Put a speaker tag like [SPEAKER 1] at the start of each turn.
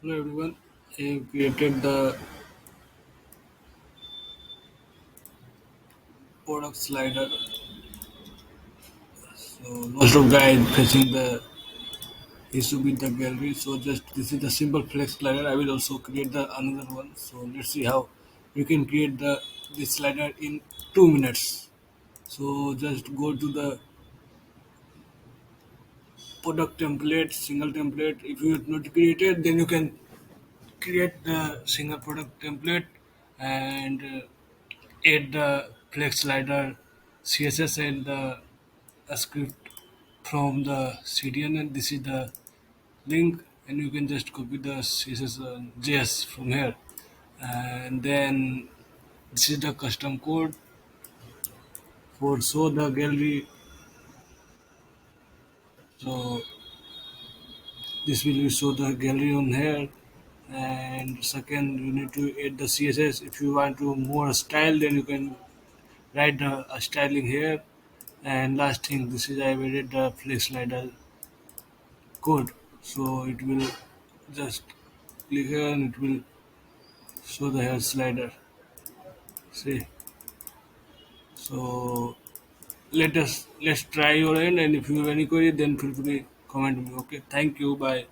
[SPEAKER 1] Hello everyone. I have created the product slider. So most of guys facing the issue with the gallery. So just this is the simple flex slider. I will also create the another one. So let's see how you can create the this slider in 2 minutes. So just go to the product template, single template. If you have not created, then you can create the single product template and add the flex slider CSS and the a script from the CDN, and this is the link, and you can just copy the CSS JS from here, and then this is the custom code for show the gallery. So this will show the gallery on here, and second you need to add the CSS. If you want to more style, then you can write the styling here. And last thing, this is I added the flex slider code, so it will just click here and it will show the hair slider. See, so let's try your end, and if you have any query, then feel free comment me. Okay, thank you, bye.